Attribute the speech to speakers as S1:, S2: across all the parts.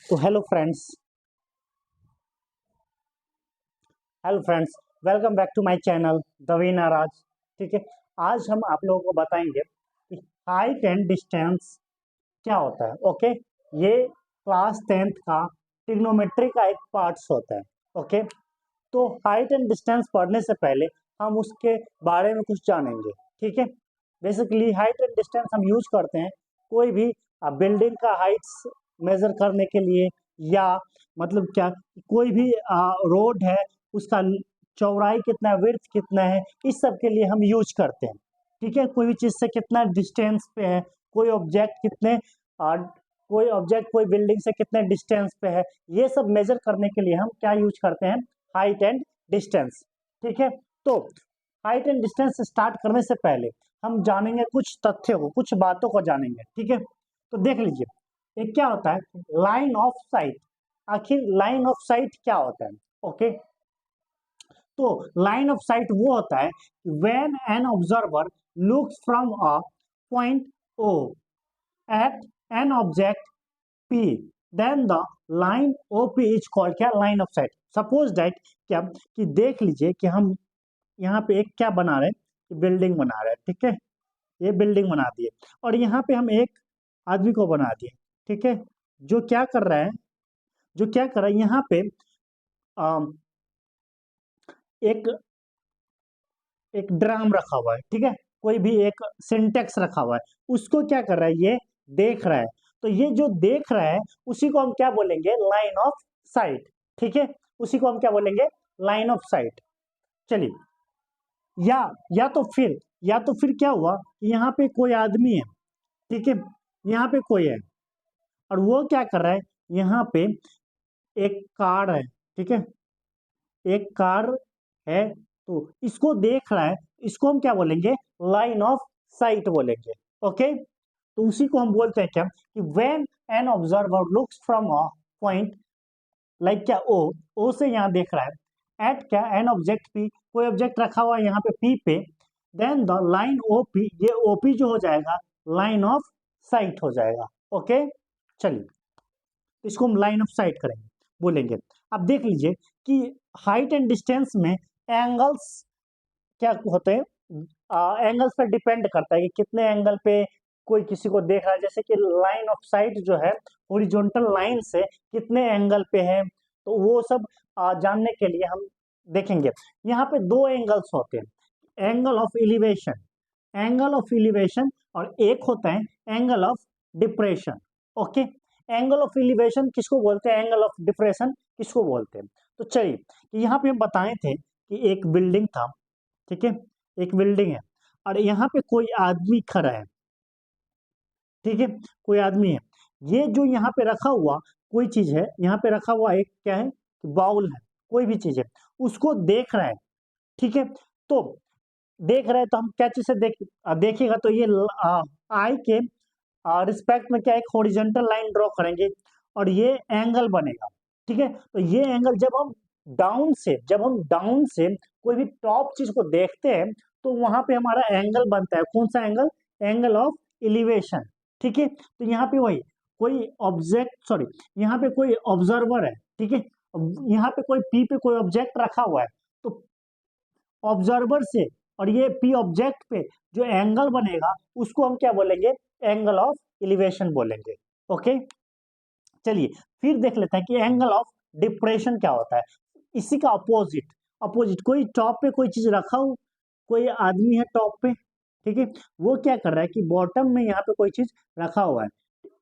S1: तो hello friends, welcome back to my channel Davina Raj. ठीक है, आज हम आप लोगों को बताएंगे कि हाइट एंड डिस्टेंस क्या होता है। ओके, ये क्लास 10th का ट्रिग्नोमेट्री का एक पार्ट्स होता है। ओके, तो हाइट एंड डिस्टेंस पढ़ने से पहले हम उसके बारे में कुछ जानेंगे। ठीक है, बेसिकली हाइट एंड डिस्टेंस हम यूज करते हैं कोई भी बिल्डिंग का हाइट्स मेजर करने के लिए, या मतलब क्या, कोई भी रोड है उसका चौड़ाई कितना, विड्थ कितना है, इस सब के लिए हम यूज करते हैं। ठीक है, कोई भी चीज से कितना डिस्टेंस पे है, कोई ऑब्जेक्ट कितने कोई बिल्डिंग से कितने डिस्टेंस पे है, ये सब मेजर करने के लिए हम क्या यूज करते हैं, हाइट एंड डिस्टेंस। ठीक है, तो हाइट एंड डिस्टेंस स्टार्ट करने से पहले हम जानेंगे कुछ तथ्यों को, कुछ बातों को जानेंगे। ठीक है, तो देख लीजिए ये क्या होता है, लाइन ऑफ साइट। आखिर लाइन ऑफ साइट क्या होता है? ओके, तो लाइन ऑफ साइट वो होता है when an observer looks from a point O at an object P, then the line OP is called क्या, line of sight. Suppose that क्या, कि देख लीजिए कि हम यहाँ पे एक क्या बना रहे हैं, बिल्डिंग बना रहे हैं। ठीक है, ये बिल्डिंग बना दिए और यहाँ पे हम एक आदमी को बना दिए। ठीक है, जो क्या कर रहा है, यहाँ पे अम, एक एक ड्राम रखा हुआ है। ठीक है, कोई भी एक सिंटेक्स रखा हुआ है, उसको क्या कर रहा है, ये देख रहा है। तो ये जो देख रहा है उसी को हम क्या बोलेंगे, लाइन ऑफ साइट। ठीक है, उसी को हम क्या बोलेंगे, लाइन ऑफ साइट। चलिए, या या तो फिर क्या हुआ, यहाँ पे कोई आदमी है। ठीक है, यहाँ पे कोई है और वो क्या कर रहा है, यहाँ पे एक कार है। ठीक है, एक कार है तो इसको देख रहा है, इसको हम क्या बोलेंगे, लाइन ऑफ साइट बोलेंगे। ओके, तो उसी को हम बोलते हैं क्या, कि when an observer looks from a point like क्या, ओ से यहाँ देख रहा है, एट क्या, एन ऑब्जेक्ट पी, कोई ऑब्जेक्ट रखा हुआ है यहाँ पे पी पे, देन द लाइन ओपी, ये ओपी जो हो जाएगा लाइन ऑफ साइट हो जाएगा। ओके, चलिए इसको हम लाइन ऑफ साइट करेंगे, बोलेंगे। अब देख लीजिए कि हाइट एंड डिस्टेंस में एंगल्स क्या होते हैं, एंगल्स पर डिपेंड करता है कि कितने एंगल पे कोई किसी को देख रहा है। जैसे कि लाइन ऑफ साइट जो है हॉरिजॉन्टल लाइन से कितने एंगल पे है, तो वो सब जानने के लिए हम देखेंगे। यहाँ पे दो एंगल्स होते हैं, एंगल ऑफ एलिवेशन और एक होता है angle of depression. Okay, angle of elevation किसको बोलते हैं, एंगल ऑफ डिप्रेशन किसको बोलते हैं? तो चलिए, यहाँ पे हम बताए थे कि एक बिल्डिंग था। ठीक है, एक बिल्डिंग है और यहाँ पे कोई आदमी खड़ा है। ठीक है, कोई आदमी है, ये जो यहाँ पे रखा हुआ कोई चीज है, यहाँ पे रखा हुआ एक क्या है, बाउल है, कोई भी चीज है, उसको देख रहा है। ठीक है, तो देख रहे हैं तो हम क्या चीज से देखिएगा, तो ये आई के रिस्पेक्ट में क्या, एक हॉरिजॉन्टल लाइन ड्रॉ करेंगे और ये एंगल बनेगा। ठीक है, तो ये एंगल जब हम डाउन से कोई भी टॉप चीज को देखते हैं तो वहां पे हमारा एंगल बनता है। कौन सा एंगल, एंगल ऑफ एलिवेशन। ठीक है, तो यहाँ पे वही कोई यहाँ पे कोई ऑब्जर्वर है। ठीक है, यहाँ पे कोई पी पे कोई ऑब्जेक्ट रखा हुआ है, तो ऑब्जर्वर से और ये पी ऑब्जेक्ट पे जो एंगल बनेगा उसको हम क्या बोलेंगे, एंगल ऑफ एलिवेशन बोलेंगे। ओके, चलिए फिर देख लेते हैं कि एंगल ऑफ डिप्रेशन क्या होता है। इसी का अपोजिट कोई टॉप पे कोई चीज रखा हो, कोई आदमी है टॉप पे। ठीक है, वो क्या कर रहा है कि बॉटम में यहाँ पे कोई चीज रखा हुआ है,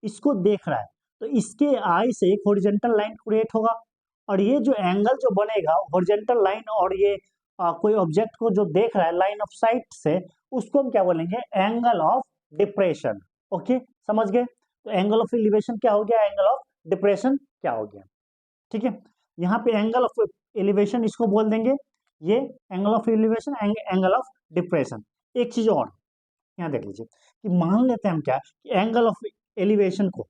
S1: इसको देख रहा है, तो इसके आई से एक हॉरिजॉन्टल लाइन क्रिएट होगा और ये जो एंगल जो बनेगा हॉरिजॉन्टल लाइन और ये कोई ऑब्जेक्ट को जो देख रहा है लाइन ऑफ साइट से, उसको हम क्या बोलेंगे, एंगल ऑफ डिप्रेशन। ओके, समझ गए? तो एंगल ऑफ एलिवेशन क्या हो गया, एंगल ऑफ डिप्रेशन क्या हो गया। ठीक है, यहाँ पे एंगल ऑफ एलिवेशन इसको बोल देंगे, ये angle of elevation, angle of depression. एक चीज और यहाँ देख लीजिए कि मान लेते हैं हम क्या, कि एंगल ऑफ एलिवेशन को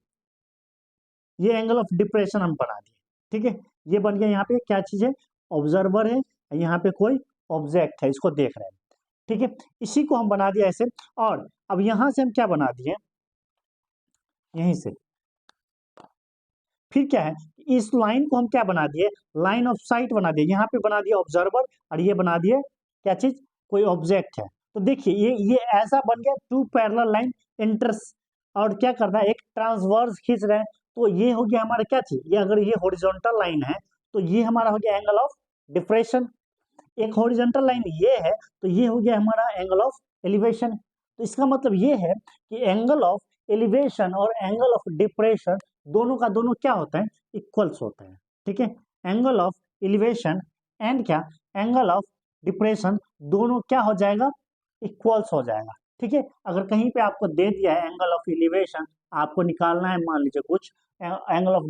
S1: ये एंगल ऑफ डिप्रेशन हम बना दिए। ठीक है, ये बन गया, यहाँ पे क्या चीज है, ऑब्जर्वर है, यहाँ पे कोई ऑब्जेक्ट है, इसको देख रहे हैं। ठीक है, इसी को हम बना दिया ऐसे, और अब यहां से हम क्या बना दिए, यहीं से फिर क्या है, इस लाइन को हम क्या बना दिए, लाइन ऑफ साइट बना दिए, यहाँ पे बना दिया ऑब्जर्वर और ये बना दिए क्या चीज, कोई ऑब्जेक्ट है। तो देखिए ये ऐसा बन गया टू पैरेलल लाइन इंटर्स, और क्या करना है, एक ट्रांसवर्स खींच रहे हैं। तो ये हो गया हमारा क्या चीज, ये अगर ये हॉरिजॉन्टल लाइन है तो ये हमारा हो गया एंगल ऑफ डिप्रेशन। एक हॉरिजॉन्टल लाइन ये है तो ये हो गया हमारा एंगल ऑफ एलिवेशन। तो इसका मतलब ये है कि एंगल ऑफ एलिवेशन और एंगल ऑफ डिप्रेशन दोनों का दोनों क्या होता है, इक्वल्स होता है। ठीक है, एंगल ऑफ एलिवेशन एंड क्या, एंगल ऑफ डिप्रेशन दोनों क्या हो जाएगा, इक्वल्स हो जाएगा। ठीक है, अगर कहीं पे आपको दे दिया है एंगल ऑफ एलिवेशन, आपको निकालना है मान लीजिए कुछ angle of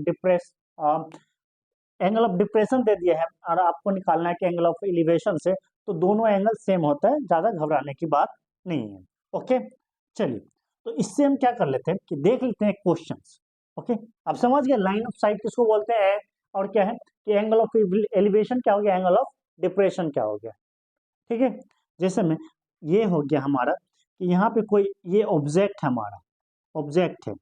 S1: angle of depression दे दिया है और आपको निकालना है कि एंगल ऑफ एलिवेशन से, तो दोनों एंगल सेम होता है, ज्यादा घबराने की बात नहीं है। ओके, चलिए तो इससे हम क्या कर लेते हैं कि देख लेते हैं क्वेश्चंस। ओके, अब समझ गए लाइन ऑफ साइट किसको बोलते हैं, और क्या है कि एंगल ऑफ एलिवेशन क्या हो गया, एंगल ऑफ डिप्रेशन क्या हो गया। ठीक है, जैसे में ये हो गया हमारा कि यहाँ पे कोई ये ऑब्जेक्ट है, हमारा ऑब्जेक्ट है,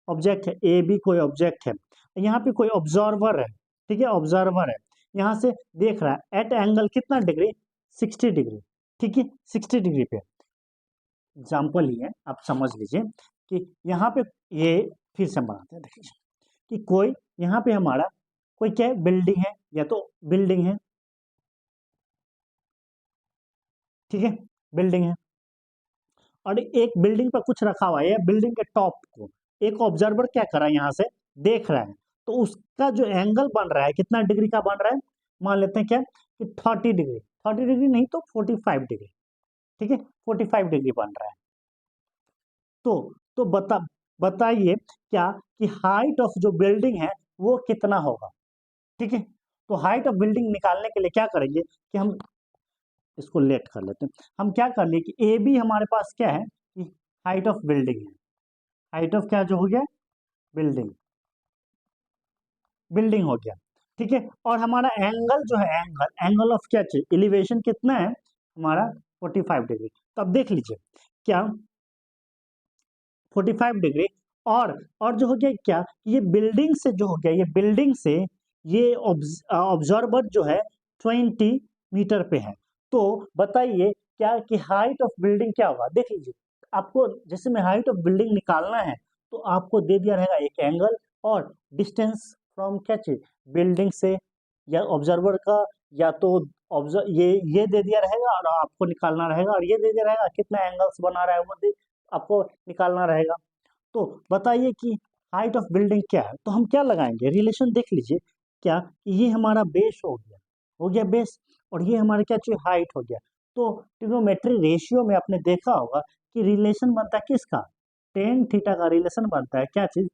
S1: ऑब्जेक्ट है ए बी, कोई ऑब्जेक्ट है, यहाँ पे कोई ऑब्जर्वर है। ठीक है, ऑब्जर्वर है, यहाँ से देख रहा है एट एंगल कितना डिग्री, 60 डिग्री। ठीक है, 60 डिग्री पे एग्जाम्पल ही है, आप समझ लीजिए कि यहाँ पे ये फिर से बनाते हैं, देखिए कि कोई यहाँ पे हमारा कोई क्या है, बिल्डिंग है, या तो बिल्डिंग है। ठीक है, बिल्डिंग है और एक बिल्डिंग पर कुछ रखा हुआ है, बिल्डिंग के टॉप को एक ऑब्जर्वर क्या कर रहा है, यहाँ से देख रहा है। तो उसका जो एंगल बन रहा है कितना डिग्री का बन रहा है, मान लेते हैं क्या कि 30 डिग्री, 30 डिग्री नहीं तो 45 डिग्री। ठीक है, 45 डिग्री बन रहा है। तो बताइए क्या कि हाइट ऑफ जो बिल्डिंग है वो कितना होगा। ठीक है, तो हाइट ऑफ बिल्डिंग निकालने के लिए क्या करेंगे कि हम इसको लेट कर लेते हैं, हम क्या कर लिए कि ए बी हमारे पास क्या है कि हाइट ऑफ बिल्डिंग है, हाइट ऑफ क्या जो हो गया, बिल्डिंग, बिल्डिंग हो गया। ठीक है, और हमारा एंगल जो है, एंगल एंगल ऑफ क्या चाहिए, एलिवेशन कितना है हमारा, 45 डिग्री। तो अब देख लीजिए क्या 45 डिग्री, और जो हो गया क्या, ये बिल्डिंग से जो हो गया, ये बिल्डिंग से ये ऑब्जर्वर जो है 20 मीटर पे है। तो बताइए क्या कि हाइट ऑफ बिल्डिंग क्या होगा, देख लीजिए आपको जैसे में हाइट ऑफ बिल्डिंग निकालना है तो आपको दे दिया रहेगा एक एंगल और डिस्टेंस फ्रॉम क्या चीज, बिल्डिंग से या ऑब्जर्वर का, या तो ऑब्जर्व ये दे दिया रहेगा और आपको निकालना रहेगा, और ये दे दिया रहेगा कितना एंगल्स बना रहा है वो आपको निकालना रहेगा। तो बताइए कि हाइट ऑफ बिल्डिंग क्या है, तो हम क्या लगाएंगे, रिलेशन देख लीजिए क्या, ये हमारा बेस हो गया बेस, और ये हमारा क्या चाहिए, हाइट हो गया। तो ट्रिग्नोमेट्री रेशियो में आपने देखा होगा कि रिलेशन बनता है किसका, टेन थीटा का रिलेशन बनता है क्या चीज,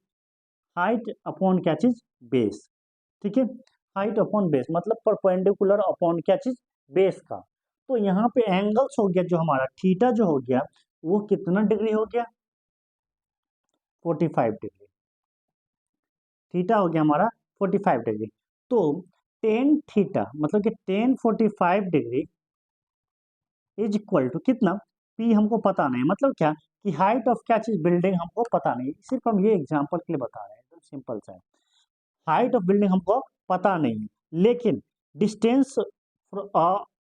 S1: हाइट अपॉन क्या चीज, बेस। ठीक है, हाइट अपॉन बेस मतलब परपेंडिकुलर अपॉन क्या चीज, बेस का। तो यहाँ पे एंगल्स हो गया जो हमारा थीटा जो हो गया वो कितना डिग्री हो गया, 45 डिग्री। थीटा हो गया हमारा 45 डिग्री। तो टेन थीटा मतलब कि tan 45 degree is equal to कितना, पी हमको पता नहीं, मतलब क्या कि हाइट ऑफ क्या चीज, बिल्डिंग हमको पता नहीं, सिर्फ हम ये एग्जांपल के लिए बता रहे हैं, एकदम सिंपल सा है। हाइट ऑफ बिल्डिंग हमको पता नहीं है, लेकिन डिस्टेंस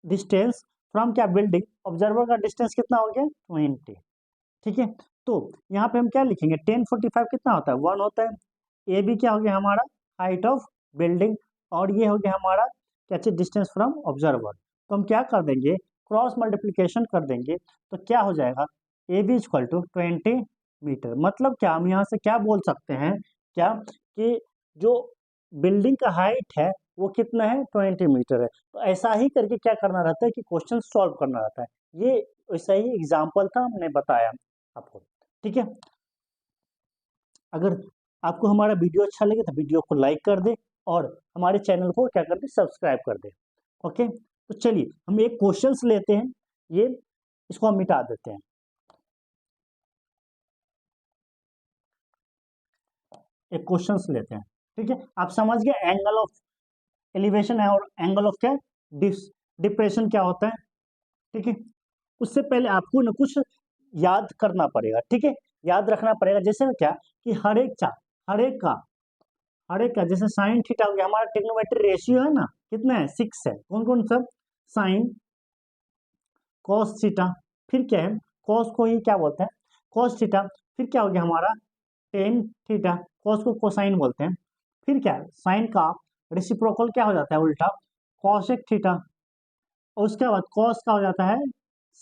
S1: डिस्टेंस फ्रॉम क्या, बिल्डिंग, ऑब्जर्वर का डिस्टेंस कितना हो गया, 20। ठीक है, तो यहाँ पे हम क्या लिखेंगे, 1045 कितना होता है, 1 होता है। ए बी क्या हो गया हमारा, हाइट ऑफ बिल्डिंग, और ये हो गया हमारा क्या चीज, डिस्टेंस फ्रॉम ऑब्जर्वर। तो हम क्या कर देंगे, क्रॉस मल्टीप्लीकेशन कर देंगे, तो क्या हो जाएगा, A B equal to 20 metre. मतलब क्या हम यहाँ से क्या बोल सकते हैं क्या कि जो बिल्डिंग का हाइट है वो कितना है, 20 मीटर है। तो ऐसा ही करके क्या करना रहता है कि क्वेश्चन सॉल्व करना रहता है। ये वैसा ही एग्जाम्पल था, हमने बताया आपको। ठीक है, अगर आपको हमारा वीडियो अच्छा लगे तो वीडियो को लाइक कर दे और हमारे चैनल को क्या कर दे, सब्सक्राइब कर दे। ओके, तो चलिए हम एक क्वेश्चंस लेते हैं, ये इसको हम मिटा देते हैं। एक क्वेश्चंस लेते हैं, ठीक है, आप समझ गए एंगल ऑफ एलिवेशन है और एंगल ऑफ क्या, डिप्रेशन क्या होता है। ठीक है, उससे पहले आपको ना कुछ याद करना पड़ेगा। ठीक है, याद रखना पड़ेगा, जैसे क्या कि हर एक का हर एक का, जैसे साइन थीटा हो गया, हमारा ट्रिग्नोमेट्री रेशियो है ना, कितना है, 6 है। कौन कौन सब, साइन, कॉस थीटा, फिर क्या है, कॉस को ही क्या बोलते हैं, कॉस थीटा, फिर क्या हो गया हमारा, टेन थीटा, कॉस को कोसाइन बोलते हैं। फिर क्या है, साइन का रेसिप्रोकल क्या हो जाता है, उल्टा, कॉसेक थीटा, और उसके बाद कॉस का हो जाता है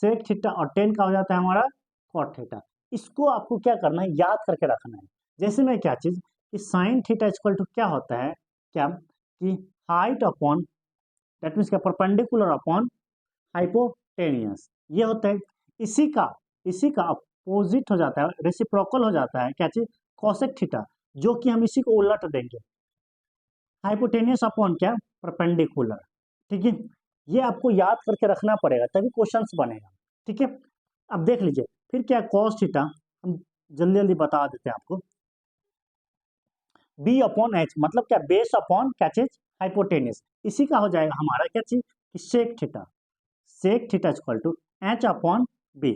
S1: सेक थीटा, और टेन का हो जाता है हमारा कॉट थीटा। इसको आपको क्या करना है, याद करके रखना है। जैसे में क्या चीज कि साइन थीटा इक्वल टू क्या होता है, क्या कि हाइट अपॉन, दैट मीन्स क्या, परपेंडिकुलर अपॉन हाइपोटेनियस, ये होता है। इसी का अपोजिट हो जाता है, रेसिप्रोकल हो जाता है क्या चीज, कॉसेक थीटा, जो कि हम इसी को उलट देंगे, हाइपोटेनियस अपॉन क्या, परपेंडिकुलर। ठीक है, ये आपको याद करके रखना पड़ेगा, तभी क्वेश्चंस बनेगा। ठीक है, अब देख लीजिए, फिर क्या, कॉस थीटा, हम जल्दी जल्दी बता देते हैं आपको, बी अपॉन एच, मतलब क्या, बेस अपॉन क्या चीज, हाइपोटेनियस, इसी का हो जाएगा हमारा क्या चीज, sec theta, sec theta equal to H upon B.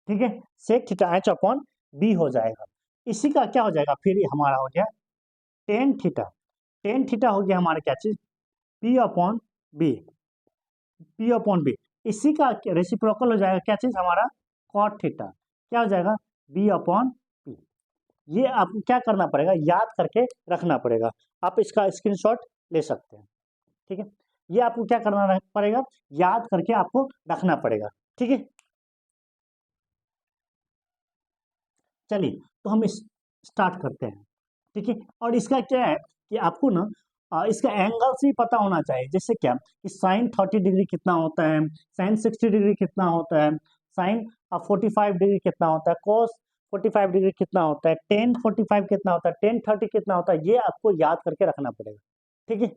S1: ठीक है, sec theta H upon B हो जाएगा। इसी का क्या हो जाएगा, फिर ये हमारा हो गया टेन थीटा, टेन थीटा हो गया हमारा क्या चीज, P upon B, P upon B. इसी का रेसिप्रोकल हो जाएगा क्या चीज हमारा, कॉट थीटा, क्या हो जाएगा, बी अपॉन पी। ये आपको क्या करना पड़ेगा, याद करके रखना पड़ेगा। आप इसका स्क्रीनशॉट ले सकते हैं। ठीक है, ये आपको क्या करना पड़ेगा, याद करके आपको रखना पड़ेगा। ठीक है, चलिए तो हम इस स्टार्ट करते हैं। ठीक है, और इसका क्या है कि आपको ना इसका एंगल्स भी पता होना चाहिए। जैसे क्या कि साइन 30 डिग्री कितना होता है, साइन 60 डिग्री कितना होता है, साइन 45 डिग्री कितना होता है, कोस 45 डिग्री कितना होता है, टेन 45 कितना होता है, टेन 30 कितना होता है, ये आपको याद करके रखना पड़ेगा। ठीक है,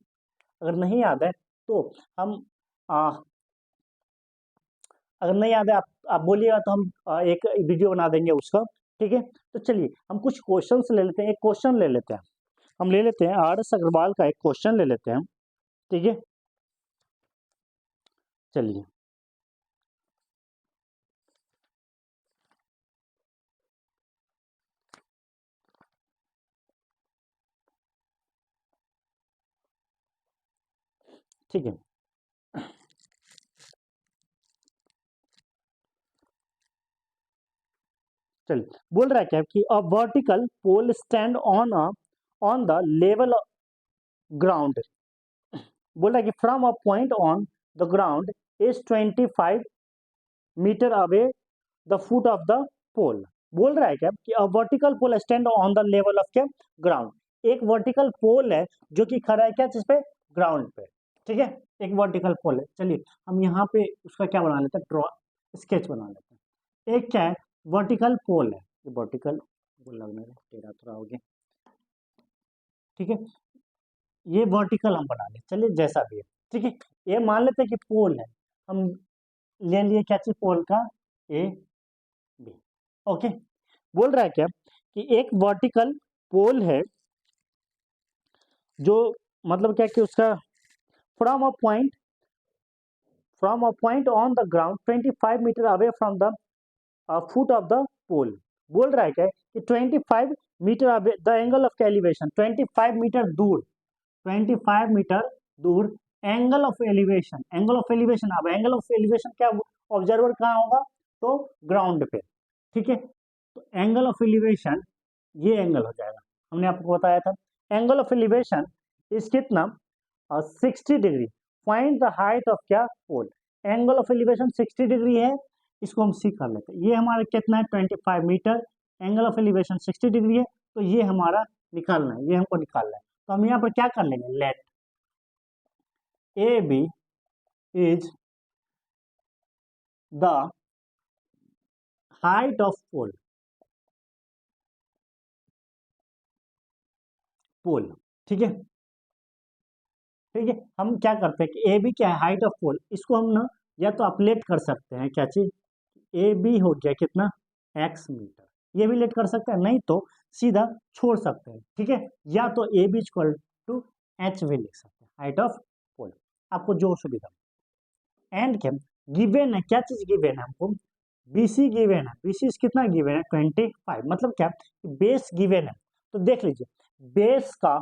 S1: अगर नहीं याद है तो हम आ, अगर नहीं याद है, आप बोलिएगा तो हम एक वीडियो बना देंगे उसका। ठीक है, तो चलिए हम कुछ क्वेश्चंस ले लेते हैं, एक क्वेश्चन ले लेते हैं, हम ले लेते हैं आर एस अग्रवाल का एक क्वेश्चन ले लेते हैं। ठीक है, चलिए, ठीक है, चलिए, बोल रहा है क्या कि a vertical pole stand on the level ground, बोल रहा है कि from a point on the ground is 25 metre away the foot of the pole. बोल रहा है क्या कि a vertical pole stand on the level of क्या, ग्राउंड, एक वर्टिकल पोल है जो कि खड़ा है क्या चीज पे, ग्राउंड पे। ठीक है, एक वर्टिकल पोल है। चलिए हम यहाँ पे उसका क्या बना लेते हैं, ड्रॉ, स्केच बना लेते हैं। एक क्या है, वर्टिकल पोल है, ये वर्टिकल पोल लगने में टेढ़ा थोड़ा हो गया। ठीक है, ये वर्टिकल हम बना ले, चलिए जैसा भी है। ठीक है, ये मान लेते हैं कि पोल है, हम ले लिए क्या चीज, पोल का ए बी। ओके, बोल रहा है क्या कि एक वर्टिकल पोल है जो, मतलब क्या कि उसका from a point, on the ground 25 metre away from the foot of the pole. बोल रहा है क्या कि 25 metre away the angle of elevation, 25 metre दूर, 25 मीटर दूर angle of elevation, angle of elevation, अब एंगल ऑफ एलिवेशन क्या, observer कहाँ होगा, तो ग्राउंड पे। ठीक है, तो एंगल ऑफ एलिवेशन ये एंगल हो जाएगा, हमने आपको बताया था, एंगल ऑफ एलिवेशन इस कितना, 60 degree, find the height of क्या, पोल, एंगल ऑफ एलिवेशन 60 डिग्री है, इसको हम सी कर लेते हैं। ये हमारा कितना है, 25 metre, angle of elevation 60 degree है, तो ये हमारा निकालना है, ये हमको निकालना है। तो हम यहाँ पर क्या कर लेंगे, let A B is the height of pole, pole. ठीक है, ठीक है, हम क्या करते हैं कि ए बी क्या है, हाइट ऑफ पोल, इसको हम ना या तो अपलेट कर सकते हैं क्या चीज, ए बी हो गया कितना, एक्स मीटर, ये भी लेट कर सकते हैं, नहीं तो सीधा छोड़ सकते हैं। ठीक है, या तो A B equal to H भी लिख सकते हैं, हाइट ऑफ पोल, आपको जो सुविधा। एंड क्या गिवेन है, क्या चीज गिवेन है हमको, बीसी गिवेन है, बीसी कितना गिवेन है, 25, मतलब क्या, बेस गिवेन है, तो देख लीजिए, बेस का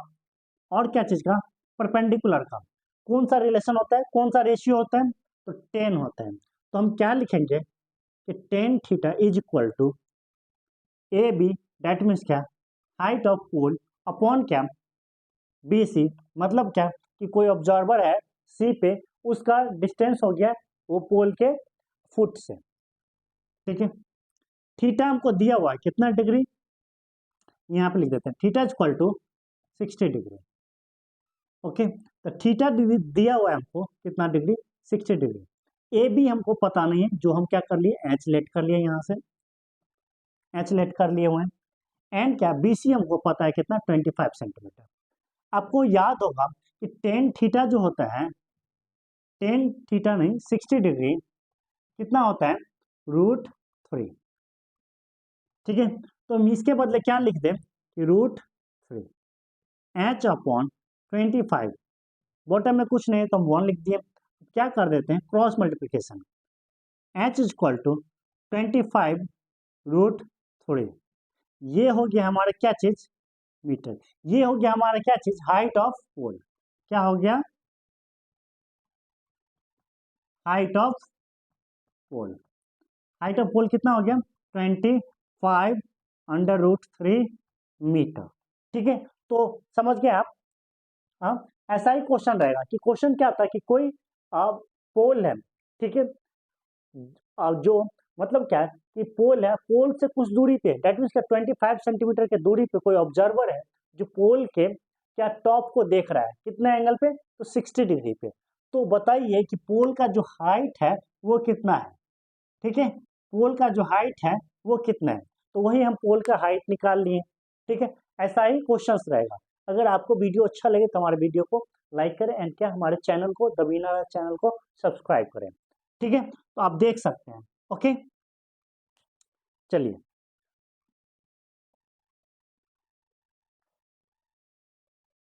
S1: और क्या चीज का, परपेंडिकुलर का कौन सा रिलेशन होता है, कौन सा रेशियो होता है, तो 10 होता है। तो हम क्या लिखेंगे कि tan theta is equal to A B, that means क्या, हाइट ऑफ पोल अपॉन क्या, बी सी, मतलब क्या कि कोई ऑब्जर्वर है सी पे, उसका डिस्टेंस हो गया वो पोल के फुट से, ठीक है। थीटा हमको दिया हुआ है कितना डिग्री, यहाँ पे लिख देते हैं theta is equal to 60 degree, okay. तो थीटा डिग्री दिया हुआ है हमको कितना डिग्री, 60 डिग्री। ए बी हमको पता नहीं है, जो हम क्या कर लिए, एच लेट कर लिए, यहाँ से एच लेट कर लिए हुए हैं। एंड क्या, बी सी हमको पता है कितना, 25 सेंटीमीटर। आपको याद होगा कि टेन थीटा जो होता है, टेन थीटा नहीं 60 डिग्री कितना होता है, √3, ठीक है। तो हम इसके बदले क्या लिख दें कि √3 एच अपॉन 25, बॉटम में कुछ नहीं है तो हम 1 लिख दिए। क्या कर देते हैं, cross multiplication, H is equal to 25 √3, ये हो गया हमारा क्या चीज, मीटर। ये हो गया हमारा क्या चीज, हाइट ऑफ पोल। क्या हो गया, height of pole. Height of pole कितना हो गया, 25 √3 मीटर, ठीक है। तो समझ गए आप। हाँ, ऐसा ही क्वेश्चन रहेगा कि क्वेश्चन क्या था कि कोई पोल है, ठीक है, जो मतलब क्या है कि पोल है, पोल से कुछ दूरी पे, दैट मीन्स 25 सेंटीमीटर के दूरी पे कोई ऑब्जर्वर है जो पोल के क्या टॉप को देख रहा है, कितने एंगल पे, तो 60 डिग्री पे। तो बताइए कि पोल का जो हाइट है वो कितना है, ठीक है, पोल का जो हाइट है वो कितना है। तो वही हम पोल का हाइट निकाल लिए, ठीक है। ऐसा ही क्वेश्चंस रहेगा। अगर आपको वीडियो अच्छा लगे तो हमारे वीडियो को लाइक करें एंड क्या हमारे चैनल को, द वीनर चैनल को सब्सक्राइब करें, ठीक है। तो आप देख सकते हैं, ओके, चलिए।